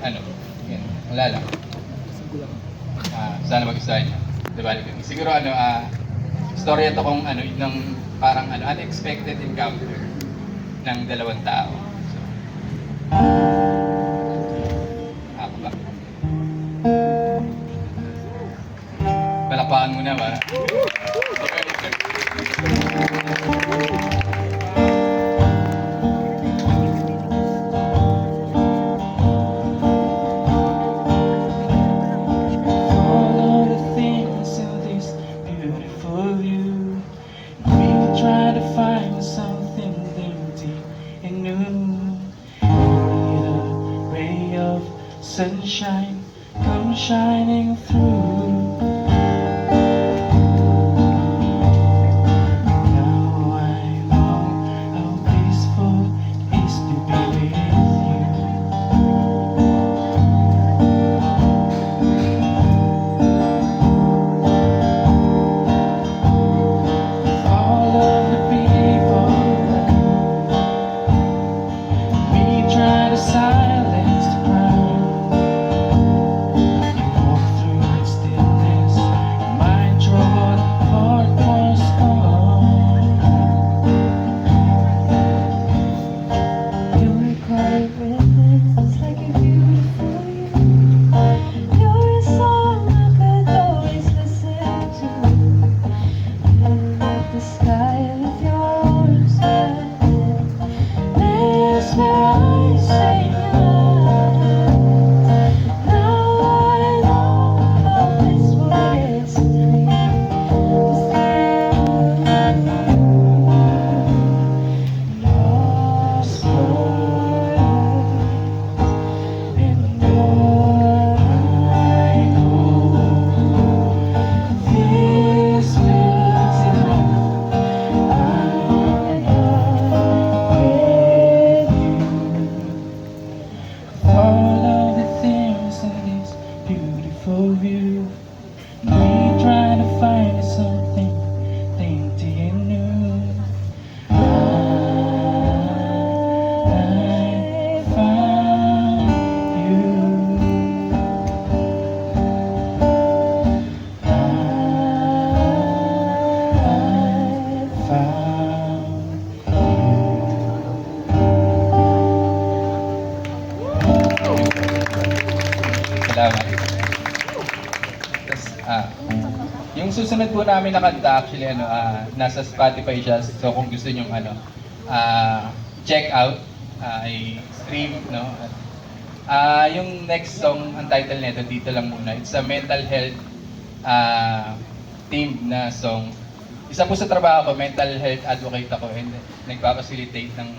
ano, yun, wala lang. Sana magustuhan niyo. Diba? Siguro storya to kung ng parang unexpected encounter ng dalawang tao. So, ako ba? Palakpakan muna ba? All of the things in this beautiful view, we could try to find something deep and new. Need a ray of sunshine come shining through. Now I know how peaceful it is to be with you. All of the people we try to silence the crowd. You walk through the stillness, my troubled heart was gone. You're a quiet witness, like a beautiful you. You're a song I could always listen to. You like the sky with your arms wide. That's where I say goodnight. Now I know how this was to be. Lost for and all I know, this means enough. I'm with you. All of the things in this beautiful view, we try to find something dainty and new. I found you. I found Salamat. Tapos, yung susunod po namin na kanta, actually, nasa Spotify siya. So, kung gusto nyo check out, ay stream, no? Yung next song, ang title nito, dito lang muna. It's a mental health themed na song. Isa po sa trabaho ko, mental health advocate ako and nagpapacilitate ng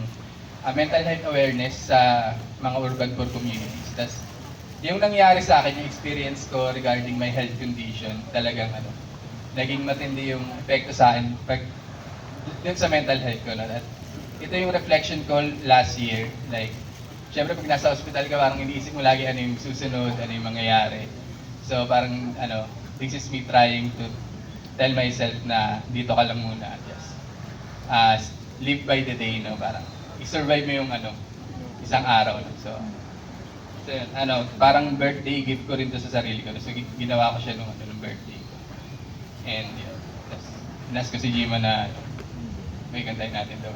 mental health awareness sa mga urban poor communities. Tas, yung nangyari sa akin, yung experience ko regarding my health condition, talagang naging matindi yung epekto sa akin pag dun sa mental health ko. No? At ito yung reflection ko last year. Like, syempre pag nasa hospital ka, parang iniisip mo lagi ano yung susunod, ano yung mangyayari. So parang this is me trying to tell myself na dito ka lang muna. Just live by the day, no? Parang i-survive mo yung isang araw. No? So yun, parang birthday gift ko rin to sa sarili ko. So ginawa ko siya nung birthday ko. And yun, inas ko si Jima na may kantahin natin ito.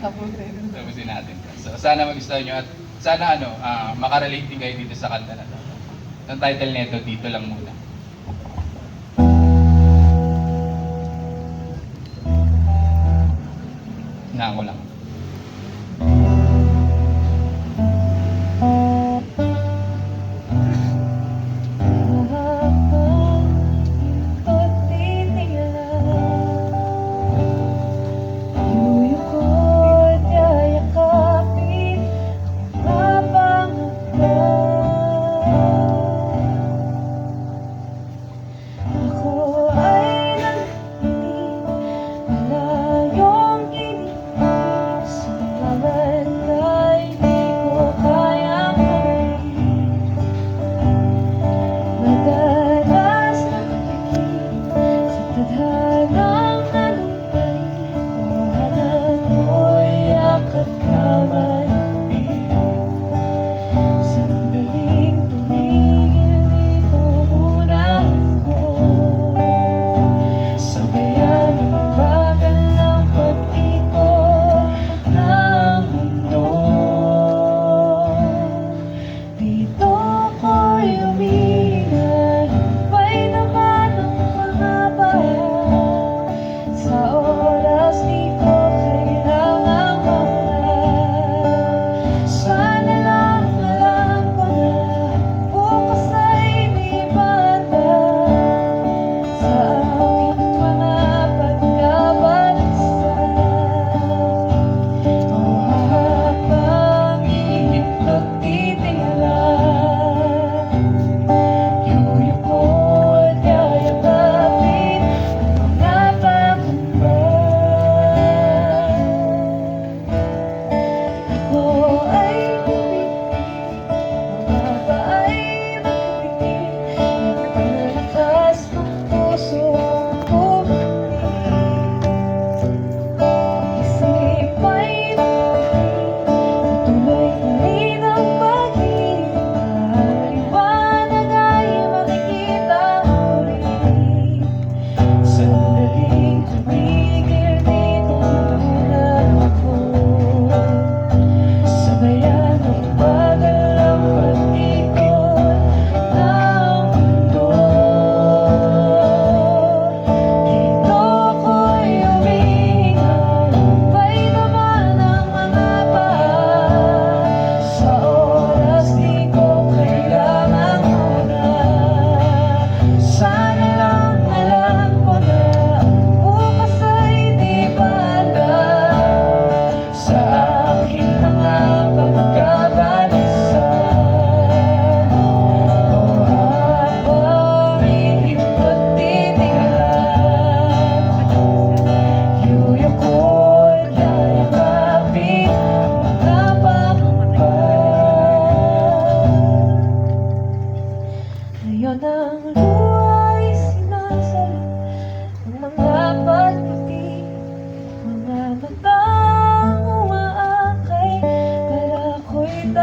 Tapusin natin. So sana magustuhan nyo at sana makarelate din kayo dito sa kanta na to. Ang title nito, Dito Lang Muna. Na ako lang. Habang ikot titiyaw, yuyuko at yayakapin habang ako ay nanghiling malayong kilig.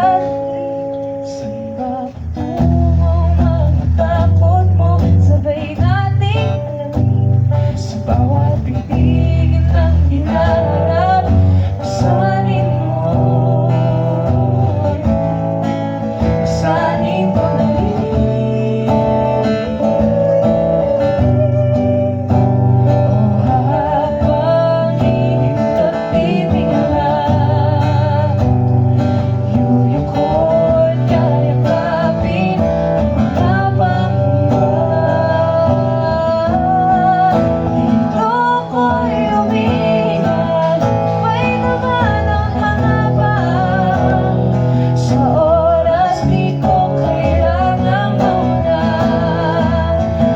at saan ba patungo mga takot mo? Sabay nating alamin sa bawat bibigin ng hinaharap. Pasanin mo, pasanin ko na rin. Oh, habang init at titingala, yuyukot, yayakapin ang mahabang dito ko'y umiingat, may naman ang hangabang. Sa oras di ko kailangang mauna,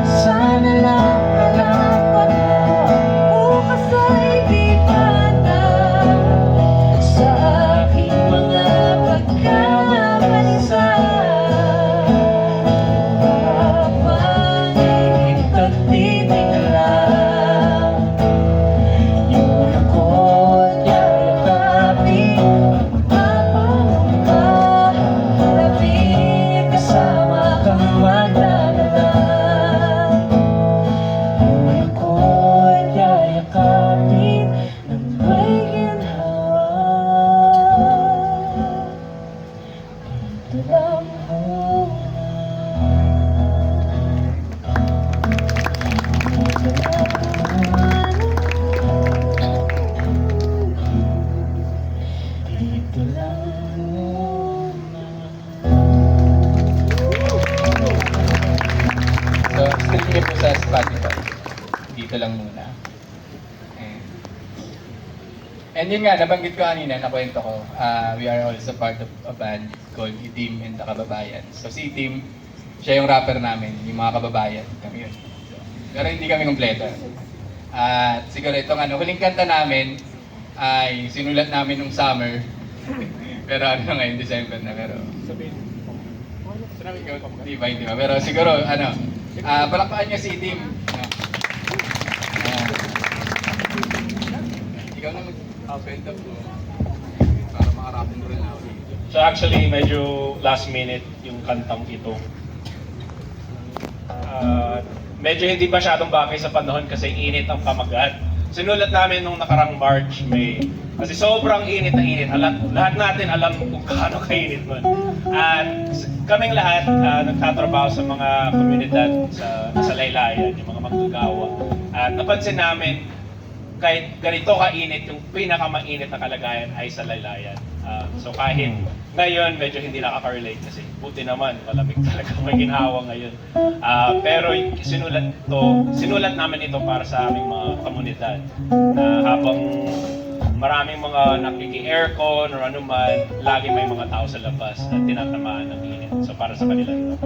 sana lang alam ko na bukas ay di patang sa aking mga pagkabalisa. Habang init at titingala, yuyukot, yayakapin ang mapangamba. Lapit kasama kang magdadala. Yuyukot, yayakapin ng may ginhawa. Dito lang muna. Dito lang muna. So, stream niyo po sa Spotify. Dito lang muna. And yun nga, nabanggit ko kanina, nakwento ko, we are also part of a band called Itim and the Kababayan. So si Itim, siya yung rapper namin, yung mga kababayan, kami yun. So, pero hindi kami kompleto. At siguro itong huling kanta namin ay sinulat namin nung summer. Pero ano na ngayon, December na, pero... Hindi ba? Pero siguro, palakpakan niya si Itim. Ikaw na mag-kwento po para makarapin rin ako. So actually, medyo last minute yung kantang ito. Medyo hindi masyadong bagay sa panahon kasi init ang pamagat. Sinulat namin nung nakarang March, May. Kasi sobrang init na init. Lahat natin alam kung gaano kainit nun. At kaming lahat nagtatrabaho sa mga komunidad sa Laylayan, yung mga manggagawa. At napansin namin, kahit ganito kainit, yung pinakamainit na kalagayan ay sa Laylayan. So kahit ngayon medyo hindi nakaka-relate kasi buti naman malamig talaga may ginhawa ngayon. Pero sinulat namin ito para sa aming mga komunidad na habang maraming mga nakiki-aircon or anuman, lagi may mga tao sa labas na tinatamaan ng init. So para sa kanila ito.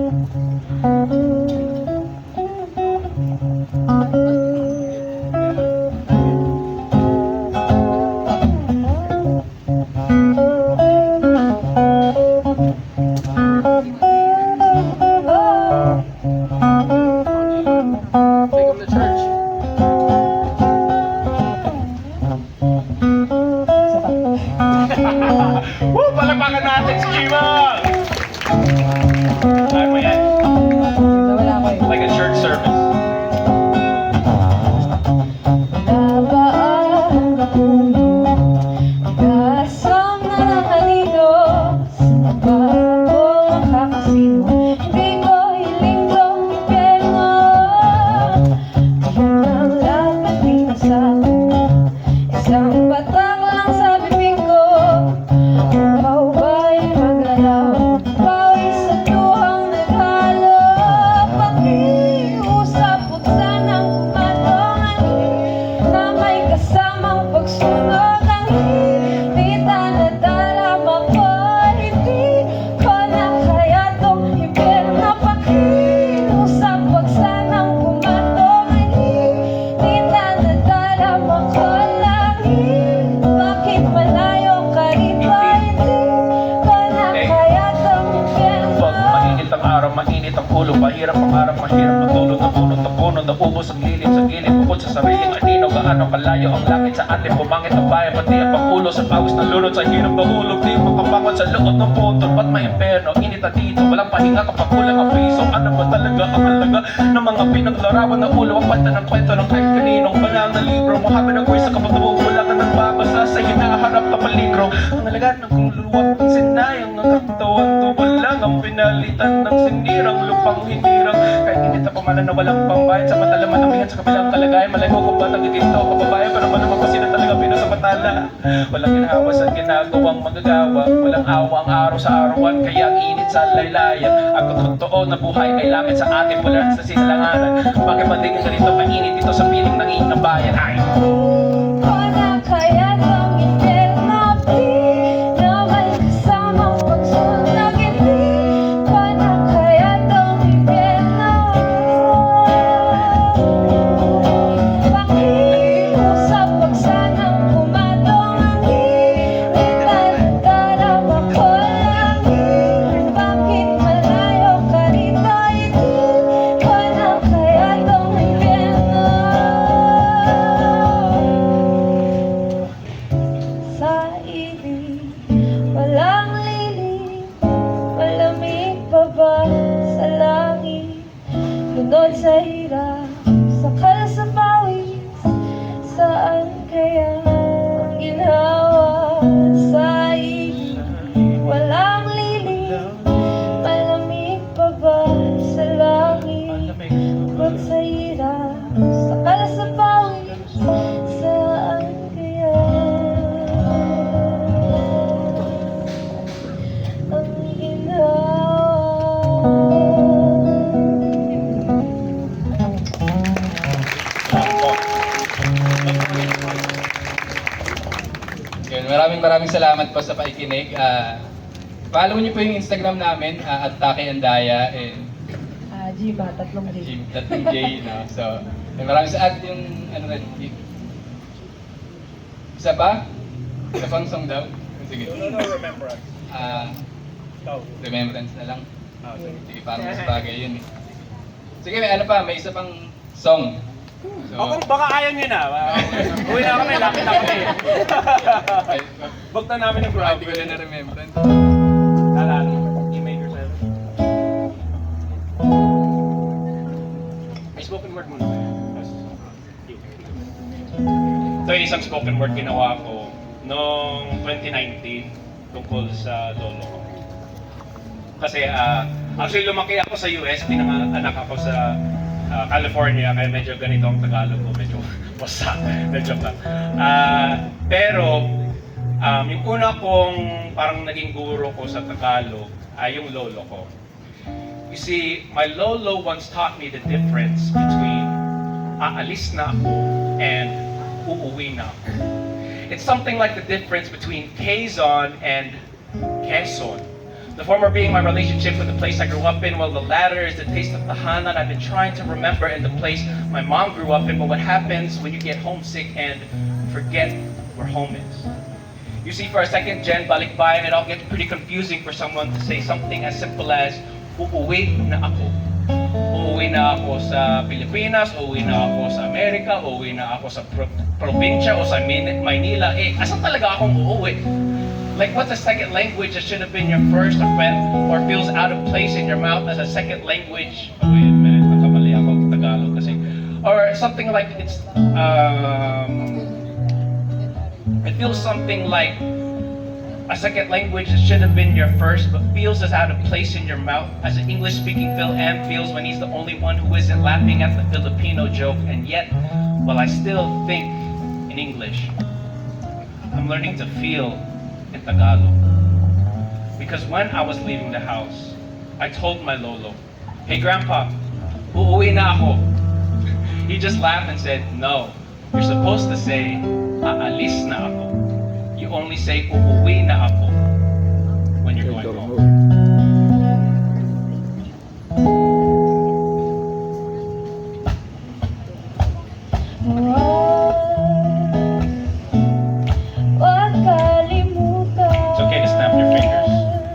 Woo! Palakpakan natin si Chiba! Kaya mo yan? Like a church service. Wala ba ang katulong? Mag-asam na nakalino sa nabagong kakasino. Hindi ko hiling kong impyerno. Yan ang lapit din sa akin. Isang batak lang sa bibig ko. Ikaw ba'y maglalaw? Pawis at luhang naghalo. Pakiusap, buksan ang kumatongan na may kasamang pagsunog ang hindi tanadalam ako. Hindi ko na kaya tong impyerno. Pakiusap, buksan ang kumatongan hindi tanadalam ako. Langit, bakit malayo ka rito? Hindi ko na kaya tong impyerno. Pag mainit ang araw, mainit ang ulo, mahirap ang araw, mahirap matulog na puno naubos ang lilim sa gilid, bukod sa sariling anino, gaano kalayo ang langit sa atin, bumangit ang bayan, pati ang pangulo sa pawis na lunod sa hirap mahulog, di makabangon sa loob ng putol, ba't may imperno, init na dito, walang pahinga kapag kulang ang piso, ano ba talaga ang halaga ng mga pinaglarawan na ulo, ang kwenta ng kwento ng kahit kaninong banal na libro, Muhammad ang kwesa kapag namumula ka ng babasa sa hinaharap na paligro, ang halaga ng kululuwag, sinayang ang katawan, tuwal lang ang pinalitan ng sinirang lupang hinirang, kahit init na pamanan na walang pambayad, sa mata manamihan sa kabilang kalagayan, malay mo kung ba nagiginto, kababayan, pero naman naman kasi na talaga pinasamantala, walang ginawa sa ginagawang magagawa, walang awa ang araw sa arawan, kaya ang init sa laylayan, ang totoo na buhay ay langit sa atin, wala sa sinalanganan, bakit ba di ganito mainit dito sa piling ng inang bayan, ay Wala kaya ng impyerno, di naman kasamang pagsunod, hindi wala kaya ng impyerno. Pakiusap pag sanang pumadong ang init at darama ko lang. Bakit malayo ka rito, hindi wala kaya ng impyerno. Sa ibig, walang lilim, malamig pa ba sa langit? Lunod sa hirap, sakal sa pawis, saan kaya ang ginhawa? Sa ibig, walang lilim, malamig pa ba sa langit? Lunod sa hirap, sakal sa pawis, saan kaya ang ginhawa? Yun, maraming salamat po sa paikinig. Follow niyo po yung Instagram namin, at Taki Andaya and Jiba, tatlong J. Jim, tatlong J, no? So, maraming sa at yung, ano rin, isa pa? Isa pang song daw? Sige. No, remembrance. Remembrance na lang. Sige. Sige, parang mas bagay yun eh. Sige, may ano pa, may isa pang song. So, O kung baka ayaw nyo na, uwi na kami, lapit na kami. ay, Book na namin ng grabe grab. ko na remembrance. Alala, e-mail yourself. May spoken word muna. Ito ay isang spoken word ginawa ko noong 2019 tungkol sa lolo ko. Kasi actually lumaki ako sa US, pinanganak ako sa California, kaya medyo ganito ang Tagalog ko, medyo basta, medyo lang. Pero yung una kong parang naging guro ko sa Tagalog ay yung lolo ko. You see, my lolo once taught me the difference between aalis na ako and uuwi na ako. It's something like the difference between Quezon and Quezon. The former being my relationship with the place I grew up in, while the latter is the taste of tahanan I've been trying to remember in the place my mom grew up in. But what happens when you get homesick and forget where home is? You see, for a second, Jen, balikbayan, it all gets pretty confusing for someone to say something as simple as, uuwi na ako. Uuwi na ako sa Pilipinas, uuwi na ako sa Amerika, uuwi na ako sa probinsya o sa Maynila. Asan talaga akong uuwi? Like, what's a second language that should have been your first or feels out of place in your mouth as a second language? Oh, wait a minute, nakamali ako Tagalog kasi. Or something like it feels something like a second language that should have been your first but feels as out of place in your mouth as an English-speaking Phil M feels when he's the only one who isn't laughing at the Filipino joke. And yet, while I still think in English, I'm learning to feel in Tagalog. Because when I was leaving the house, I told my lolo, "Hey grandpa, uuwi na ako." He just laughed and said, "No, you're supposed to say, aalis na ako." You only say, uuwi na ako when you're going home. Huwag kalimutan. It's okay to snap your fingers.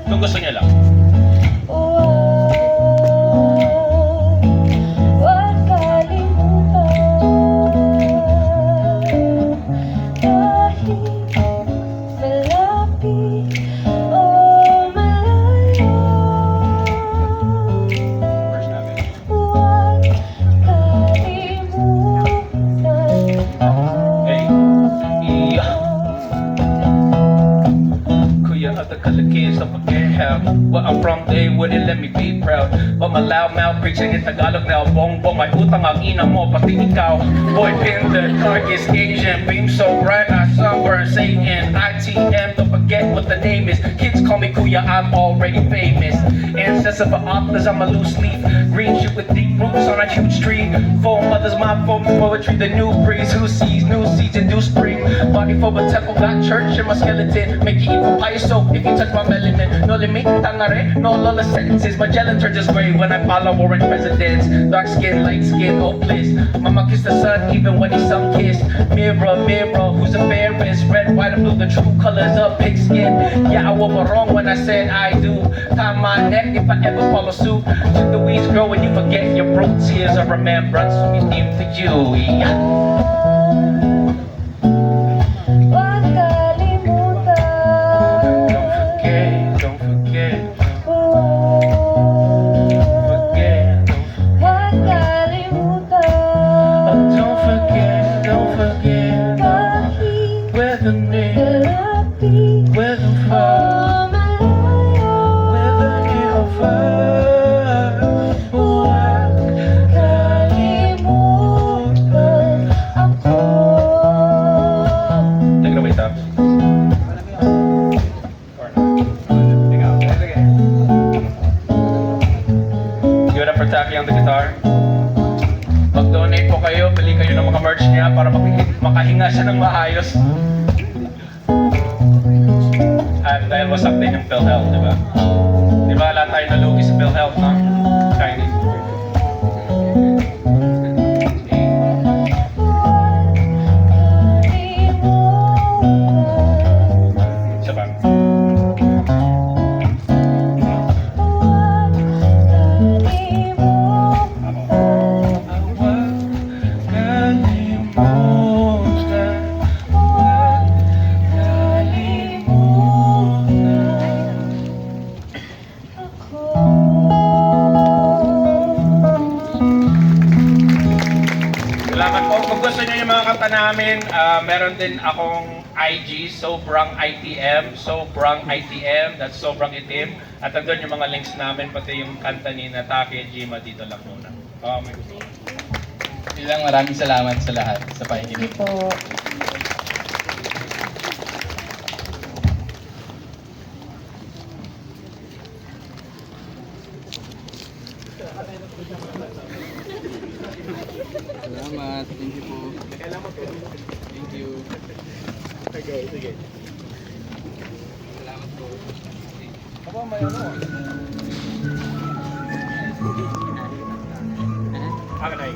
Kung gusto niya lang. Huwag kalimutan. from day wouldn't let me be proud. But my loud mouth preaching in Tagalog now. Bongbong, may utang ang ina mo, pati ikaw. Boy, pin the darkest Asian. Beam so bright, I sunburn Satan. ITM, don't forget what the name is. Kids call me Kuya, I'm already famous. Ancestor for authors, I'm a loose leaf. Green shit with deep roots on a huge tree. Four mothers, my form of poetry. The new breeze, who sees new season, new spring. Body for a temple, got church in my skeleton. Make you eat papaya soap if you touch my melanin. No limit, tangare, no lawless sentences. Magellan turns just gray when I follow orange presidents. Dark skin, light skin, hopeless. Mama kissed the sun even when he sun kissed. Mirror, mirror, who's the fairest? Red, white, and blue, the true colors of pigskin. Yeah, I was wrong when I said I do. Tie my neck if I ever follow suit. Should the weeds grow when you forget your broke tears of remembrance we need for you. Yeah. Huwag kalimutan. Don't forget, Oh, forget, huwag kalimutan. don't forget Kahit where the name, malapit where the o far, malayo. where the near or far. Huwag Kalimutan ako. Take it away, Tabs. Give it up for Taki on the guitar. Mag-donate po kayo, bili kayo ng mga merch niya para makahinga siya ng maayos. At dahil wasak din yung PhilHealth, di ba? Di ba lahat tayo nalugi sa PhilHealth, no? Chinese. Isa pa. Salamat po. Kung gusto niyo yung mga kanta namin, meron din akong IG, Sobrang ITM, Sobrang ITM, that's Sobrang Itim. At andun yung mga links namin, pati yung kanta ni Natake Jima dito lang muna. May gusto. Bilang maraming salamat sa lahat sa pakikinig. Po. Salamat. Thank you po. Thank you. Sige. Salamat po. Akin na